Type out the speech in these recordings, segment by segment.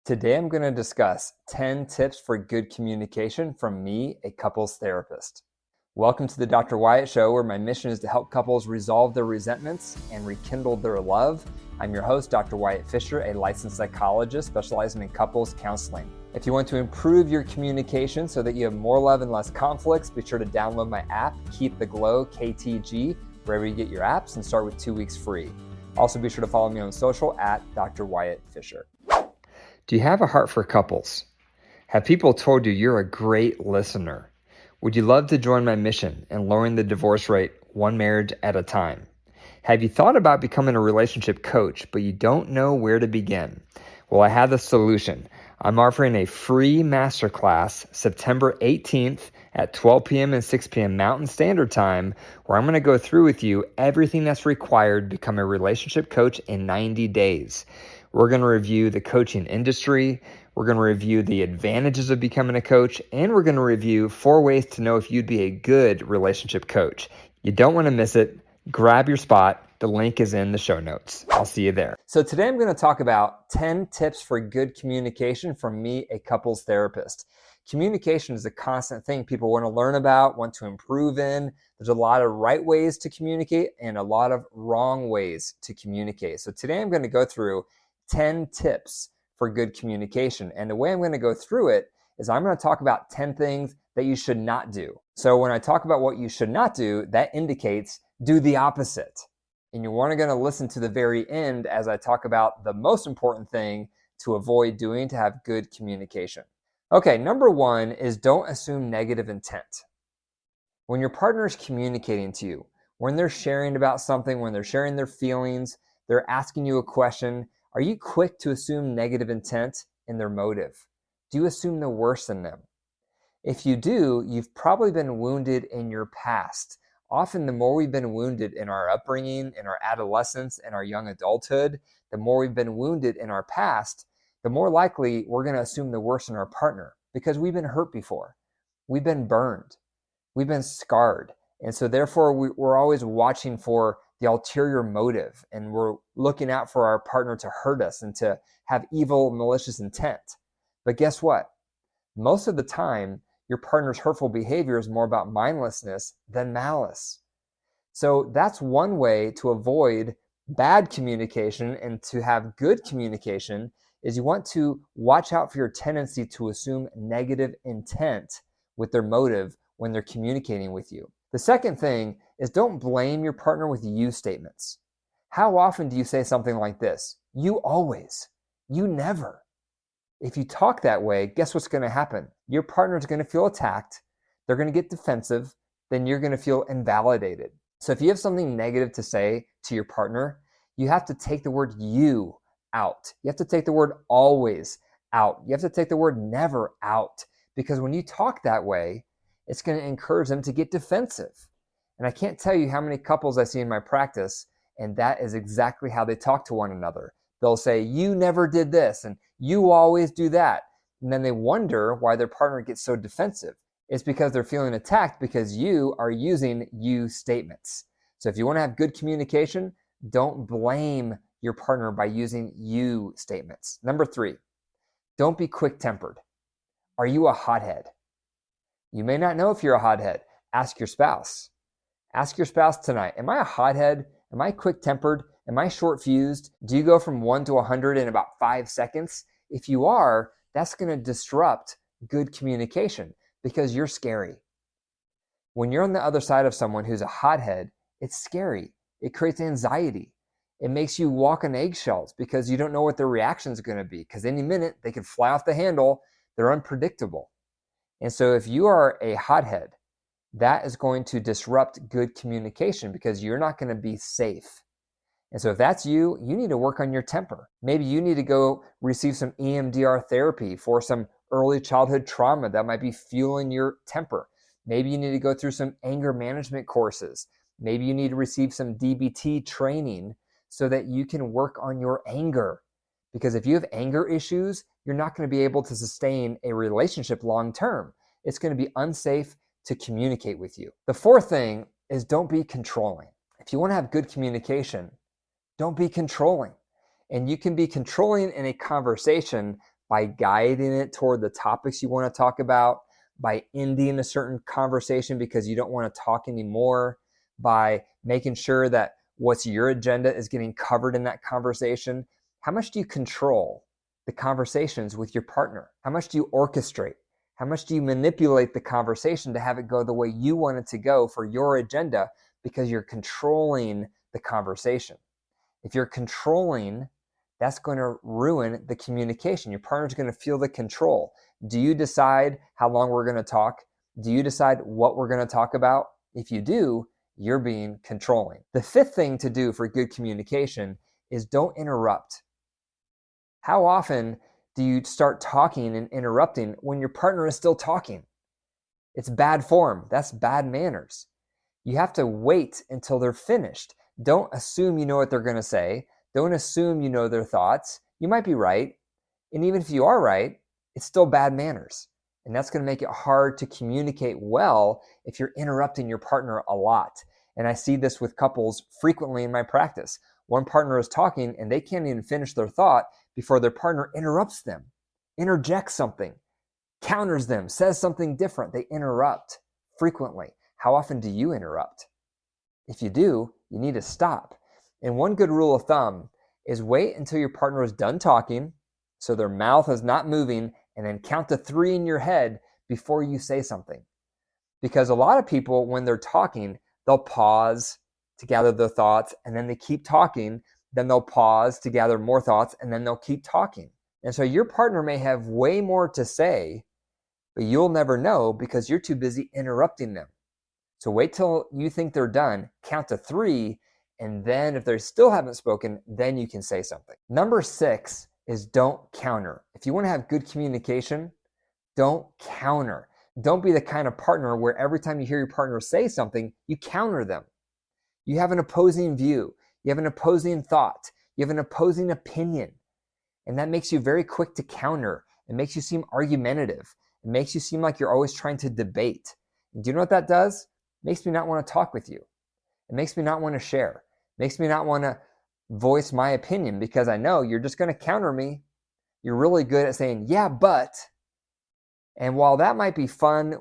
Today, I'm going to discuss 10 tips for good communication from me, a couples therapist. Welcome to the Dr. Wyatt Show, where my mission is to help couples resolve their resentments and rekindle their love. I'm your host, Dr. Wyatt Fisher, a licensed psychologist specializing in couples counseling. If you want to improve your communication so that you have more love and less conflicts, be sure to download my app, Keep the Glow, KTG, wherever you get your apps, and start with 2 weeks free. Also, be sure to follow me on social at Dr. Wyatt Fisher. Do you have a heart for couples? Have people told you you're a great listener? Would you love to join my mission in lowering the divorce rate one marriage at a time? Have you thought about becoming a relationship coach, but you don't know where to begin? Well, I have the solution. I'm offering a free masterclass September 18th at 12 p.m. and 6 p.m. Mountain Standard Time, where I'm going to go through with you everything that's required to become a relationship coach in 90 days. We're going to review the coaching industry. We're going to review the advantages of becoming a coach, and we're going to review 4 ways to know if you'd be a good relationship coach. You don't want to miss it. Grab your spot. The link is in the show notes. I'll see you there. So today I'm going to talk about 10 tips for good communication from me, a couples therapist. Communication is a constant thing people want to learn about, want to improve in. There's a lot of right ways to communicate and a lot of wrong ways to communicate. So today I'm going to go through 10 tips for good communication. And the way I'm going to go through it is I'm going to talk about 10 things that you should not do. So when I talk about what you should not do, that indicates do the opposite. And you're going to listen to the very end as I talk about the most important thing to avoid doing to have good communication. Okay, number 1 is don't assume negative intent. When your partner is communicating to you, when they're sharing about something, when they're sharing their feelings, they're asking you a question, are you quick to assume negative intent in their motive? Do you assume the worst in them? If you do, you've probably been wounded in your past. Often, the more we've been wounded in our upbringing, in our adolescence, in our young adulthood, the more we've been wounded in our past, the more likely we're going to assume the worst in our partner because we've been hurt before. We've been burned. We've been scarred. And so therefore, we're always watching for the ulterior motive, and we're looking out for our partner to hurt us and to have evil, malicious intent. But guess what? Most of the time, your partner's hurtful behavior is more about mindlessness than malice. So that's one way to avoid bad communication and to have good communication is you want to watch out for your tendency to assume negative intent with their motive when they're communicating with you. The second thing is don't blame your partner with you statements. How often do you say something like this? You always, you never. If you talk that way, guess what's going to happen? Your partner is going to feel attacked. They're going to get defensive. Then you're going to feel invalidated. So if you have something negative to say to your partner, you have to take the word you out. You have to take the word always out. You have to take the word never out. Because when you talk that way, it's going to encourage them to get defensive. And I can't tell you how many couples I see in my practice, and that is exactly how they talk to one another. They'll say, you never did this, and you always do that. And then they wonder why their partner gets so defensive. It's because they're feeling attacked because you are using you statements. So if you want to have good communication, don't blame your partner by using you statements. Number 3, don't be quick-tempered. Are you a hothead? You may not know if you're a hothead. Ask your spouse. Ask your spouse tonight, am I a hothead? Am I quick-tempered? Am I short-fused? Do you go from 1 to 100 in about 5 seconds? If you are, that's going to disrupt good communication because you're scary. When you're on the other side of someone who's a hothead, it's scary. It creates anxiety. It makes you walk on eggshells because you don't know what their reaction is going to be because any minute they could fly off the handle. They're unpredictable. And so if you are a hothead, that is going to disrupt good communication because you're not going to be safe. And so if that's you, you need to work on your temper. Maybe you need to go receive some EMDR therapy for some early childhood trauma that might be fueling your temper. Maybe you need to go through some anger management courses. Maybe you need to receive some DBT training so that you can work on your anger. Because if you have anger issues, you're not going to be able to sustain a relationship long term. It's going to be unsafe to communicate with you. The fourth thing is don't be controlling. If you want to have good communication, don't be controlling. And you can be controlling in a conversation, by guiding it toward the topics you want to talk about, by ending a certain conversation because you don't want to talk anymore, by making sure that what's your agenda is getting covered in that conversation. How much do you control the conversations with your partner? How much do you orchestrate? How much do you manipulate the conversation to have it go the way you want it to go for your agenda because you're controlling the conversation? If you're controlling, that's going to ruin the communication. Your partner's going to feel the control. Do you decide how long we're going to talk? Do you decide what we're going to talk about? If you do, you're being controlling. The fifth thing to do for good communication is don't interrupt. How often do you start talking and interrupting when your partner is still talking? It's bad form. That's bad manners. You have to wait until they're finished. Don't assume you know what they're going to say. Don't assume you know their thoughts. You might be right. And even if you are right, it's still bad manners. And that's going to make it hard to communicate well if you're interrupting your partner a lot. And I see this with couples frequently in my practice. One partner is talking and they can't even finish their thought before their partner interrupts them, interjects something, counters them, says something different. They interrupt frequently. How often do you interrupt? If you do, you need to stop. And one good rule of thumb is wait until your partner is done talking, so their mouth is not moving, and then count to 3 in your head before you say something. Because a lot of people, when they're talking, they'll pause to gather their thoughts, and then they keep talking. Then they'll pause to gather more thoughts, and then they'll keep talking. And so your partner may have way more to say, but you'll never know because you're too busy interrupting them. So wait till you think they're done, count to 3, and then if they still haven't spoken, then you can say something. Number 6 is don't counter. If you want to have good communication, don't counter. Don't be the kind of partner where every time you hear your partner say something, you counter them. You have an opposing view. You have an opposing thought. You have an opposing opinion. And that makes you very quick to counter. It makes you seem argumentative. It makes you seem like you're always trying to debate. And do you know what that does? It makes me not want to talk with you. It makes me not want to share. It makes me not want to voice my opinion because I know you're just going to counter me. You're really good at saying, yeah, but. And while that might be fun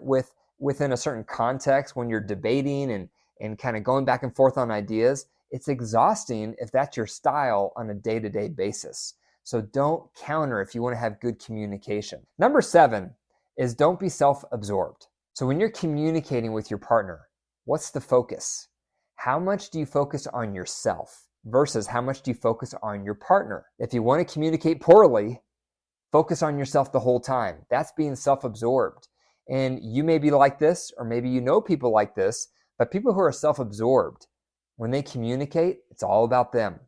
within a certain context when you're debating and kind of going back and forth on ideas, it's exhausting if that's your style on a day-to-day basis. So don't counter if you want to have good communication. Number 7 is don't be self-absorbed. So when you're communicating with your partner, what's the focus? How much do you focus on yourself versus how much do you focus on your partner? If you want to communicate poorly, focus on yourself the whole time. That's being self-absorbed. And you may be like this, or maybe you know people like this, but people who are self-absorbed, when they communicate, it's all about them.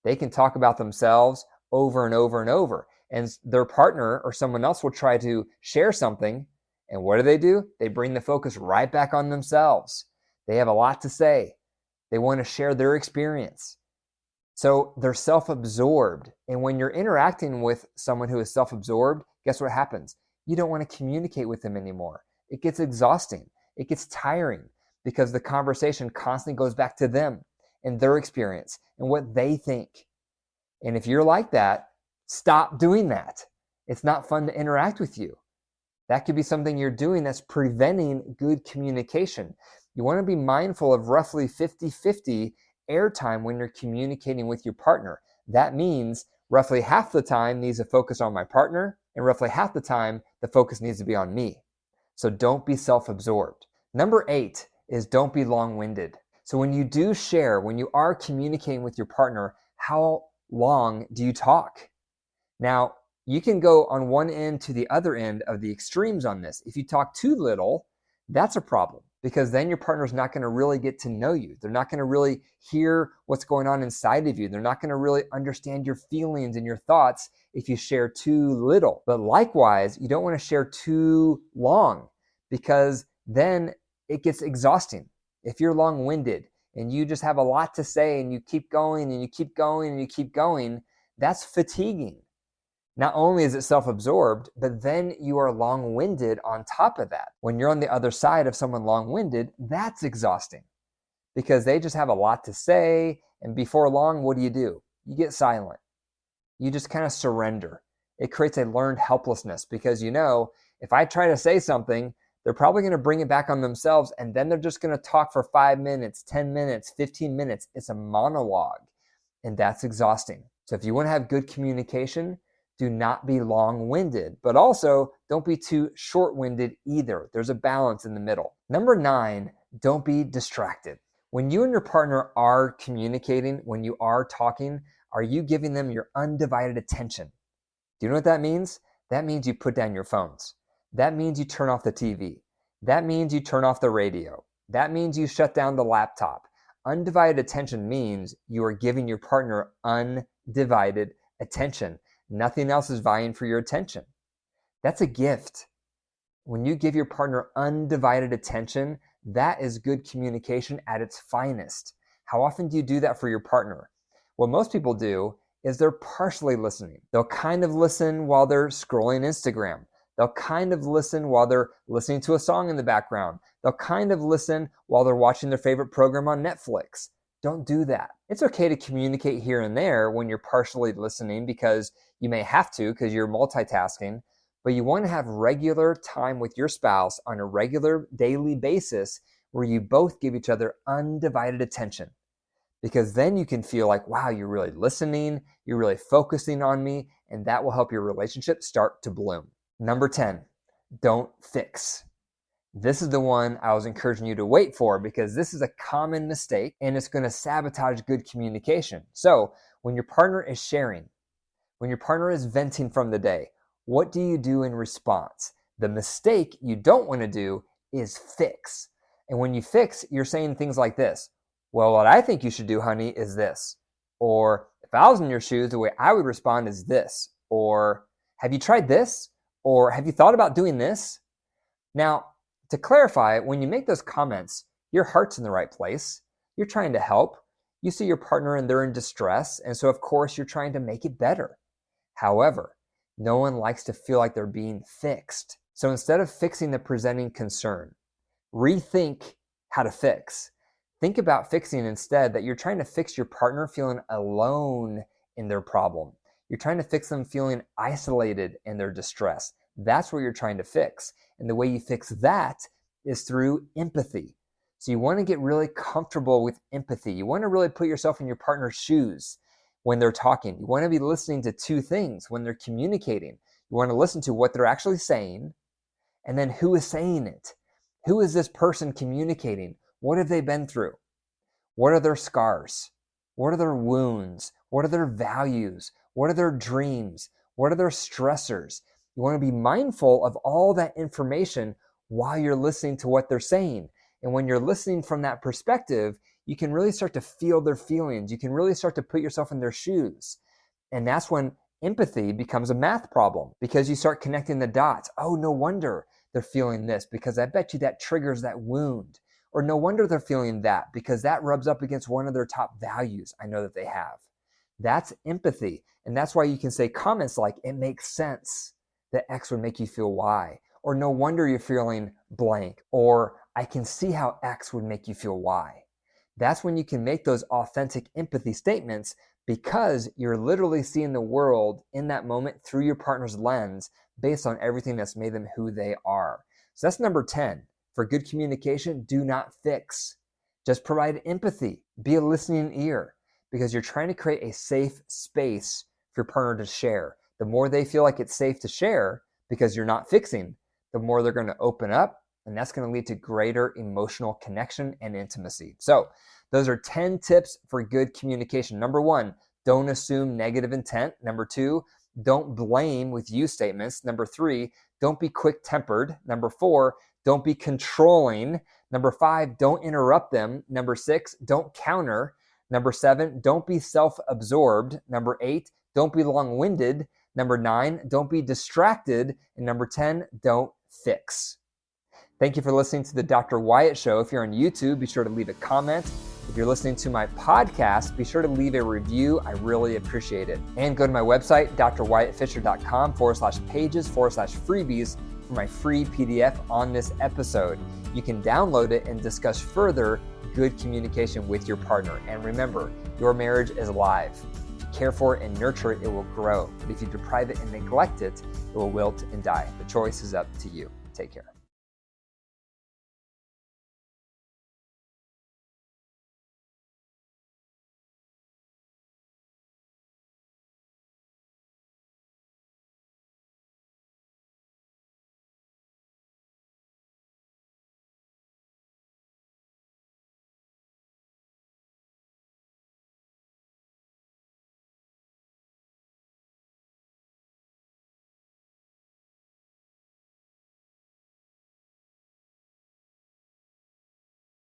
They can talk about themselves over and over and over. And their partner or someone else will try to share something. And what do? They bring the focus right back on themselves. They have a lot to say. They want to share their experience. So they're self-absorbed. And when you're interacting with someone who is self-absorbed, guess what happens? You don't want to communicate with them anymore. It gets exhausting. It gets tiring because the conversation constantly goes back to them and their experience and what they think. And if you're like that, stop doing that. It's not fun to interact with you. That could be something you're doing that's preventing good communication. You want to be mindful of roughly 50-50 airtime when you're communicating with your partner. That means roughly half the time needs to focus on my partner, and roughly half the time the focus needs to be on me. So don't be self-absorbed. Number 8 is don't be long-winded. So when you do share, when you are communicating with your partner, how long do you talk? Now, you can go on one end to the other end of the extremes on this. If you talk too little, that's a problem because then your partner's not going to really get to know you. They're not going to really hear what's going on inside of you. They're not going to really understand your feelings and your thoughts if you share too little. But likewise, you don't want to share too long because then it gets exhausting. If you're long-winded and you just have a lot to say and you keep going and you keep going and you keep going, that's fatiguing. Not only is it self-absorbed, but then you are long-winded on top of that. When you're on the other side of someone long-winded, that's exhausting because they just have a lot to say. And before long, what do? You get silent. You just kind of surrender It creates a learned helplessness because if I try to say something, they're probably going to bring it back on themselves, and then they're just going to talk for 5 minutes, 10 minutes, 15 minutes. It's a monologue, and that's exhausting. So if you want to have good communication, do not be long-winded, but also don't be too short-winded either. There's a balance in the middle. Number 9, don't be distracted. When you and your partner are communicating, when you are talking, are you giving them your undivided attention? Do you know what that means? That means you put down your phones. That means you turn off the TV. That means you turn off the radio. That means you shut down the laptop. Undivided attention means you are giving your partner undivided attention. Nothing else is vying for your attention. That's a gift. When you give your partner undivided attention, that is good communication at its finest. How often do you do that for your partner? What most people do is they're partially listening. They'll kind of listen while they're scrolling Instagram. They'll kind of listen while they're listening to a song in the background. They'll kind of listen while they're watching their favorite program on Netflix. Don't do that. It's okay to communicate here and there when you're partially listening because you may have to because you're multitasking, but you want to have regular time with your spouse on a regular daily basis where you both give each other undivided attention. Because then you can feel like, wow, you're really listening, you're really focusing on me, and that will help your relationship start to bloom. Number 10, don't fix. This is the one I was encouraging you to wait for because this is a common mistake and it's going to sabotage good communication. So when your partner is sharing, when your partner is venting from the day, what do you do in response? The mistake you don't want to do is fix. And when you fix, you're saying things like this. Well, what I think you should do, honey, is this. Or if I was in your shoes, the way I would respond is this. Or have you tried this? Or have you thought about doing this? Now, to clarify, when you make those comments, your heart's in the right place. You're trying to help. You see your partner and they're in distress. And so, of course, you're trying to make it better. However, no one likes to feel like they're being fixed. So instead of fixing the presenting concern, rethink how to fix. Think about fixing instead that you're trying to fix your partner feeling alone in their problem. You're trying to fix them feeling isolated in their distress. That's what you're trying to fix. And the way you fix that is through empathy. So you want to get really comfortable with empathy. You want to really put yourself in your partner's shoes when they're talking. You want to be listening to two things when they're communicating. You want to listen to what they're actually saying, and then who is saying it. Who is this person communicating? What have they been through? What are their scars? What are their wounds? What are their values? What are their dreams? What are their stressors? You want to be mindful of all that information while you're listening to what they're saying. And when you're listening from that perspective, you can really start to feel their feelings. You can really start to put yourself in their shoes. And that's when empathy becomes a math problem because you start connecting the dots. Oh, no wonder they're feeling this because I bet you that triggers that wound. Or no wonder they're feeling that because that rubs up against one of their top values I know that they have. That's empathy. And that's why you can say comments like, it makes sense that X would make you feel Y. Or no wonder you're feeling blank. Or I can see how X would make you feel Y. That's when you can make those authentic empathy statements because you're literally seeing the world in that moment through your partner's lens based on everything that's made them who they are. So that's number 10. For good communication, do not fix. Just provide empathy. Be a listening ear because you're trying to create a safe space for your partner to share. The more they feel like it's safe to share because you're not fixing, the more they're going to open up, and that's going to lead to greater emotional connection and intimacy. So those are 10 tips for good communication. Number 1, don't assume negative intent. Number 2, don't blame with you statements. Number 3, don't be quick-tempered. Number 4, don't be controlling. Number 5, don't interrupt them. Number 6, don't counter. Number 7, don't be self-absorbed. Number 8, don't be long-winded. Number 9, don't be distracted. And number 10, don't fix. Thank you for listening to the Dr. Wyatt Show. If you're on YouTube, be sure to leave a comment. If you're listening to my podcast, be sure to leave a review. I really appreciate it. And go to my website, drwyattfisher.com/pages/freebies for my free PDF on this episode. You can download it and discuss further good communication with your partner. And remember, your marriage is alive. care for it and nurture it, it will grow. But if you deprive it and neglect it, it will wilt and die. The choice is up to you. Take care.